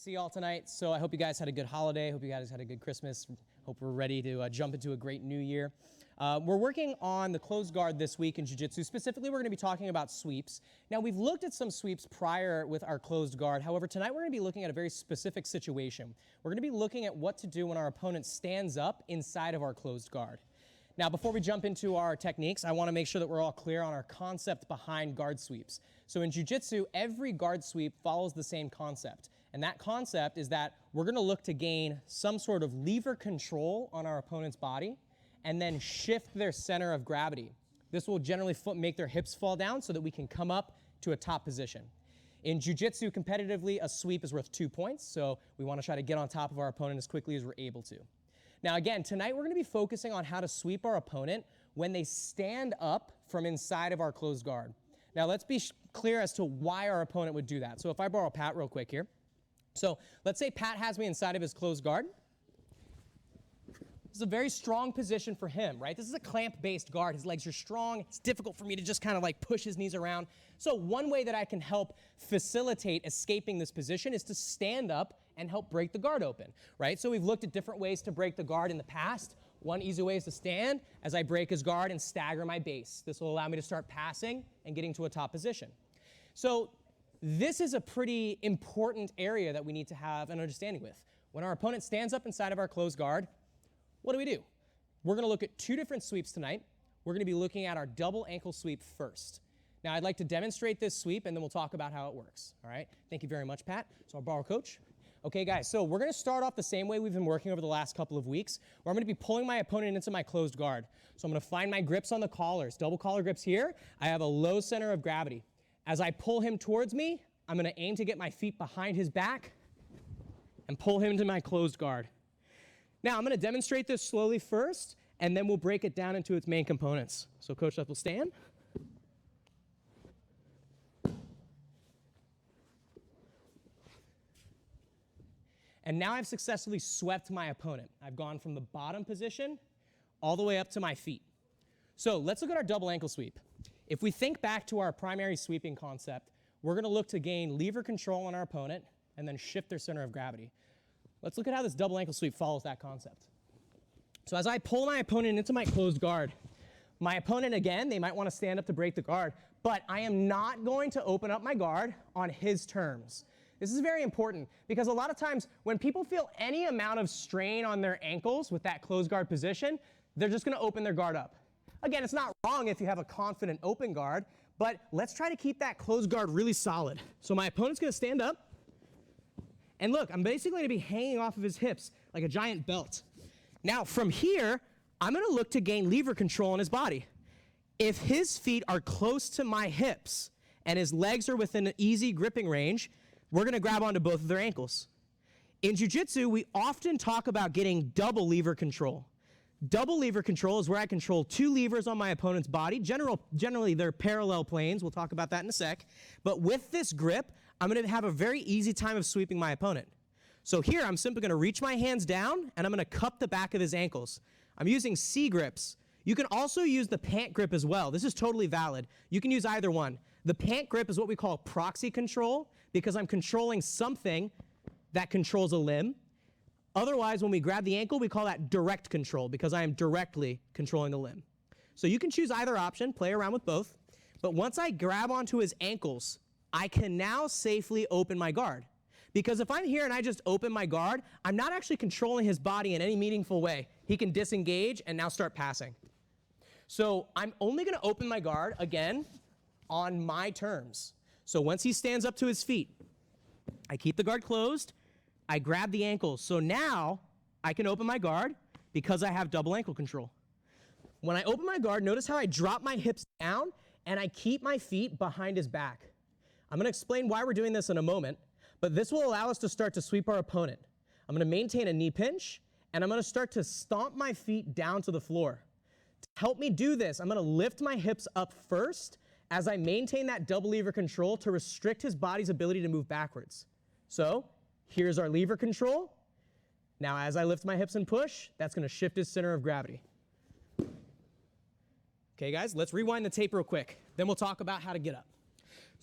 see you all tonight. So I hope you guys had a good holiday. Hope you guys had a good Christmas. Hope we're ready to jump into a great new year. We're working on the closed guard this week in Jiu Jitsu. Specifically, we're going to be talking about sweeps. Now, we've looked at some sweeps prior with our closed guard. However, tonight we're going to be looking at a very specific situation. We're going to be looking at what to do when our opponent stands up inside of our closed guard. Now, before we jump into our techniques, I want to make sure that we're all clear on our concept behind guard sweeps. So in Jiu Jitsu, every guard sweep follows the same concept. And that concept is that we're going to look to gain some sort of lever control on our opponent's body and then shift their center of gravity. This will generally make their hips fall down so that we can come up to a top position. In Jiu Jitsu, competitively, a sweep is worth 2 points, so we want to try to get on top of our opponent as quickly as we're able to. Now again, tonight we're going to be focusing on how to sweep our opponent when they stand up from inside of our closed guard. Now let's be clear as to why our opponent would do that. So if I borrow Pat real quick here. So let's say Pat has me inside of his closed guard. This is a very strong position for him, right? This is a clamp-based guard. His legs are strong. It's difficult for me to just kind of like push his knees around. So one way that I can help facilitate escaping this position is to stand up and help break the guard open, right? So we've looked at different ways to break the guard in the past. One easy way is to stand as I break his guard and stagger my base. This will allow me to start passing and getting to a top position. So this is a pretty important area that we need to have an understanding with. When our opponent stands up inside of our closed guard, what do? We're going to look at two different sweeps tonight. We're going to be looking at our double ankle sweep first. Now, I'd like to demonstrate this sweep, and then we'll talk about how it works. All right? Thank you very much, Pat. So I'll borrow Coach. Okay, guys, so we're going to start off the same way we've been working over the last couple of weeks, where I'm going to be pulling my opponent into my closed guard. So I'm going to find my grips on the collars. Double collar grips here. I have a low center of gravity. As I pull him towards me, I'm going to aim to get my feet behind his back and pull him into my closed guard. Now, I'm going to demonstrate this slowly first, and then we'll break it down into its main components. So Coach Left will stand. And now I've successfully swept my opponent. I've gone from the bottom position all the way up to my feet. So let's look at our double ankle sweep. If we think back to our primary sweeping concept, we're going to look to gain lever control on our opponent and then shift their center of gravity. Let's look at how this double ankle sweep follows that concept. So as I pull my opponent into my closed guard, my opponent, again, they might want to stand up to break the guard, but I am not going to open up my guard on his terms. This is very important because a lot of times when people feel any amount of strain on their ankles with that closed guard position, they're just going to open their guard up. Again, it's not wrong if you have a confident open guard, but let's try to keep that closed guard really solid. So my opponent's going to stand up. And look, I'm basically going to be hanging off of his hips like a giant belt. Now, from here, I'm going to look to gain lever control on his body. If his feet are close to my hips and his legs are within an easy gripping range, we're going to grab onto both of their ankles. In Jiu Jitsu, we often talk about getting double lever control. Double lever control is where I control two levers on my opponent's body. Generally, they're parallel planes. We'll talk about that in a sec. But with this grip, I'm going to have a very easy time of sweeping my opponent. So here, I'm simply going to reach my hands down, and I'm going to cup the back of his ankles. I'm using C grips. You can also use the pant grip as well. This is totally valid. You can use either one. The pant grip is what we call proxy control because I'm controlling something that controls a limb. Otherwise, when we grab the ankle, we call that direct control because I am directly controlling the limb. So you can choose either option, play around with both. But once I grab onto his ankles, I can now safely open my guard. Because if I'm here and I just open my guard, I'm not actually controlling his body in any meaningful way. He can disengage and now start passing. So I'm only going to open my guard, again, on my terms. So once he stands up to his feet, I keep the guard closed. I grab the ankles. So now I can open my guard because I have double ankle control. When I open my guard, notice how I drop my hips down and I keep my feet behind his back. I'm going to explain why we're doing this in a moment, but this will allow us to start to sweep our opponent. I'm going to maintain a knee pinch, and I'm going to start to stomp my feet down to the floor. To help me do this, I'm going to lift my hips up first as I maintain that double lever control to restrict his body's ability to move backwards. So here's our lever control. Now as I lift my hips and push, that's going to shift his center of gravity. Okay, guys, let's rewind the tape real quick. Then we'll talk about how to get up.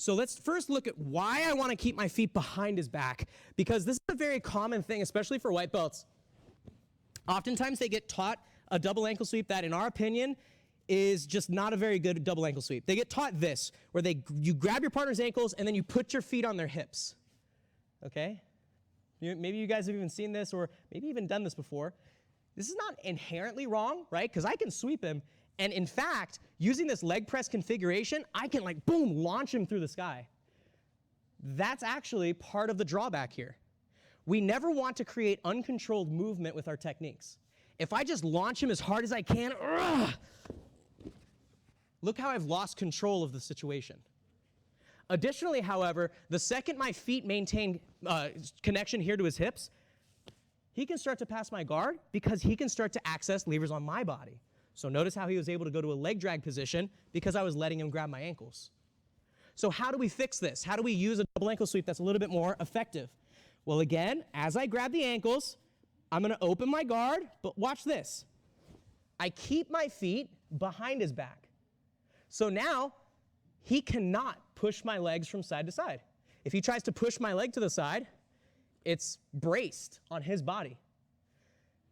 So let's first look at why I want to keep my feet behind his back, because this is a very common thing, especially for white belts. Oftentimes they get taught a double ankle sweep that, in our opinion, is just not a very good double ankle sweep. They get taught this, where you grab your partner's ankles and then you put your feet on their hips, okay? Maybe you guys have even seen this or maybe even done this before. This is not inherently wrong, right? Because I can sweep him, and in fact, using this leg press configuration, I can like, boom, launch him through the sky. That's actually part of the drawback here. We never want to create uncontrolled movement with our techniques. If I just launch him as hard as I can, look how I've lost control of the situation. Additionally, however, the second my feet maintain connection here to his hips, he can start to pass my guard because he can start to access levers on my body. So notice how he was able to go to a leg drag position because I was letting him grab my ankles. So how do we fix this? How do we use a double ankle sweep that's a little bit more effective? Well, again, as I grab the ankles, I'm going to open my guard, but watch this. I keep my feet behind his back. So now he cannot push my legs from side to side. If he tries to push my leg to the side, it's braced on his body.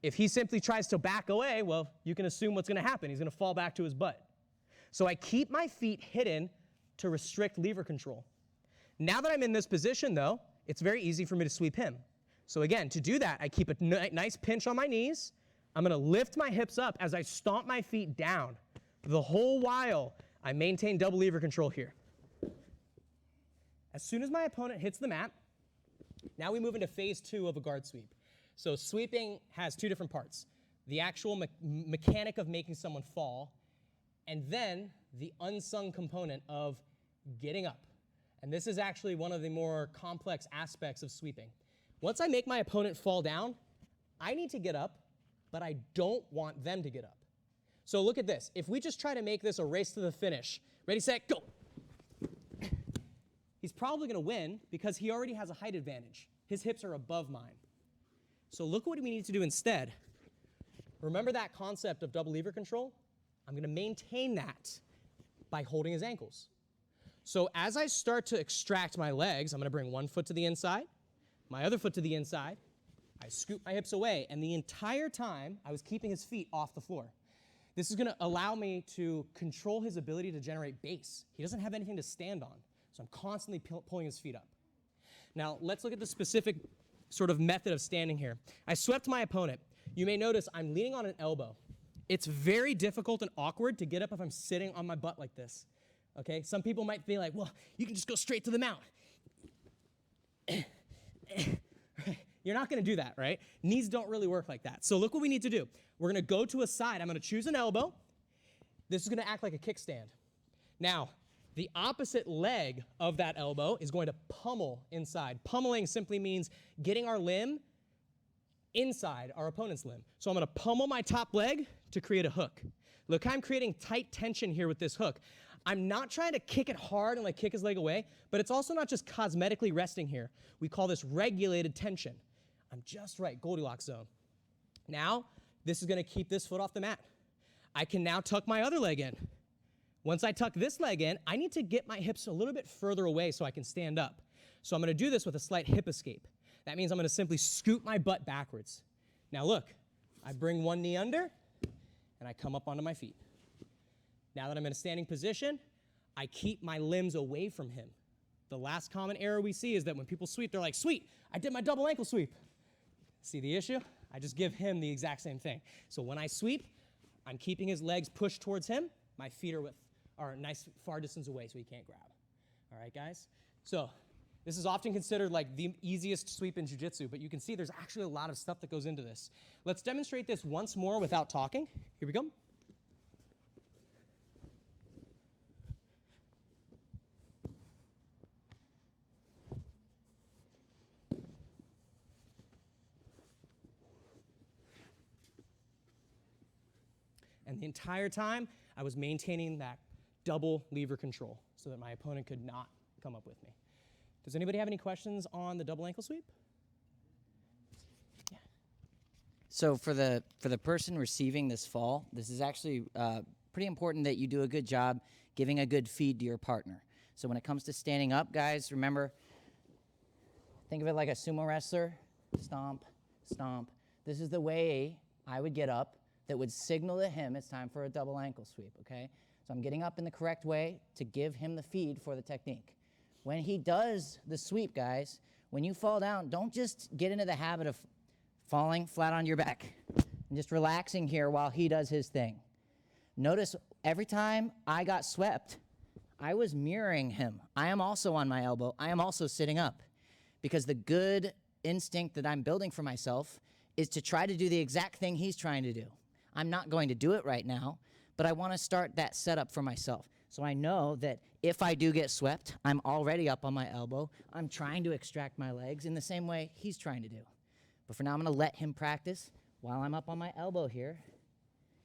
If he simply tries to back away, well, you can assume what's going to happen. He's going to fall back to his butt. So I keep my feet hidden to restrict lever control. Now that I'm in this position, though, it's very easy for me to sweep him. So again, to do that, I keep a nice pinch on my knees. I'm going to lift my hips up as I stomp my feet down. The whole while, I maintain double lever control here. As soon as my opponent hits the mat, now we move into phase 2 of a guard sweep. So sweeping has 2 different parts. The actual mechanic of making someone fall, and then the unsung component of getting up. And this is actually one of the more complex aspects of sweeping. Once I make my opponent fall down, I need to get up, but I don't want them to get up. So look at this. If we just try to make this a race to the finish, ready, set, go. He's probably going to win because he already has a height advantage. His hips are above mine. So look what we need to do instead. Remember that concept of double lever control? I'm going to maintain that by holding his ankles. So as I start to extract my legs, I'm going to bring one foot to the inside, my other foot to the inside. I scoop my hips away, and the entire time I was keeping his feet off the floor. This is going to allow me to control his ability to generate base. He doesn't have anything to stand on, so I'm constantly pulling his feet up. Now, let's look at the specific sort of method of standing here. I swept my opponent. You may notice I'm leaning on an elbow. It's very difficult and awkward to get up if I'm sitting on my butt like this. Okay? Some people might be like, well, you can just go straight to the mount. You're not going to do that, right? Knees don't really work like that. So look what we need to do. We're going to go to a side. I'm going to choose an elbow. This is going to act like a kickstand. Now, the opposite leg of that elbow is going to pummel inside. Pummeling simply means getting our limb inside our opponent's limb. So I'm going to pummel my top leg to create a hook. Look how I'm creating tight tension here with this hook. I'm not trying to kick it hard and like kick his leg away, but it's also not just cosmetically resting here. We call this regulated tension. I'm just right, Goldilocks zone. Now, this is going to keep this foot off the mat. I can now tuck my other leg in. Once I tuck this leg in, I need to get my hips a little bit further away so I can stand up. So I'm going to do this with a slight hip escape. That means I'm going to simply scoot my butt backwards. Now look, I bring one knee under, and I come up onto my feet. Now that I'm in a standing position, I keep my limbs away from him. The last common error we see is that when people sweep, they're like, sweet, I did my double ankle sweep. See the issue? I just give him the exact same thing. So when I sweep, I'm keeping his legs pushed towards him. My feet are a nice far distance away so he can't grab. All right, guys? So this is often considered like the easiest sweep in Jiu Jitsu, but you can see there's actually a lot of stuff that goes into this. Let's demonstrate this once more without talking. Here we go. And the entire time, I was maintaining that double lever control so that my opponent could not come up with me. Does anybody have any questions on the double ankle sweep? Yeah. So for the person receiving this fall, this is actually pretty important that you do a good job giving a good feed to your partner. So when it comes to standing up, guys, remember, think of it like a sumo wrestler. Stomp, stomp. This is the way I would get up that would signal to him it's time for a double ankle sweep, okay? So I'm getting up in the correct way to give him the feed for the technique. When he does the sweep, guys, when you fall down, don't just get into the habit of falling flat on your back and just relaxing here while he does his thing. Notice every time I got swept, I was mirroring him. I am also on my elbow. I am also sitting up, because the good instinct that I'm building for myself is to try to do the exact thing he's trying to do. I'm not going to do it right now, but I want to start that setup for myself. So I know that if I do get swept, I'm already up on my elbow. I'm trying to extract my legs in the same way he's trying to do. But for now, I'm going to let him practice while I'm up on my elbow here,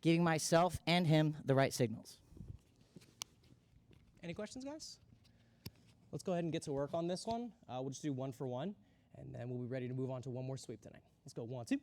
giving myself and him the right signals. Any questions, guys? Let's go ahead and get to work on this one. We'll just do 1 for 1, and then we'll be ready to move on to one more sweep tonight. Let's go 1, 2.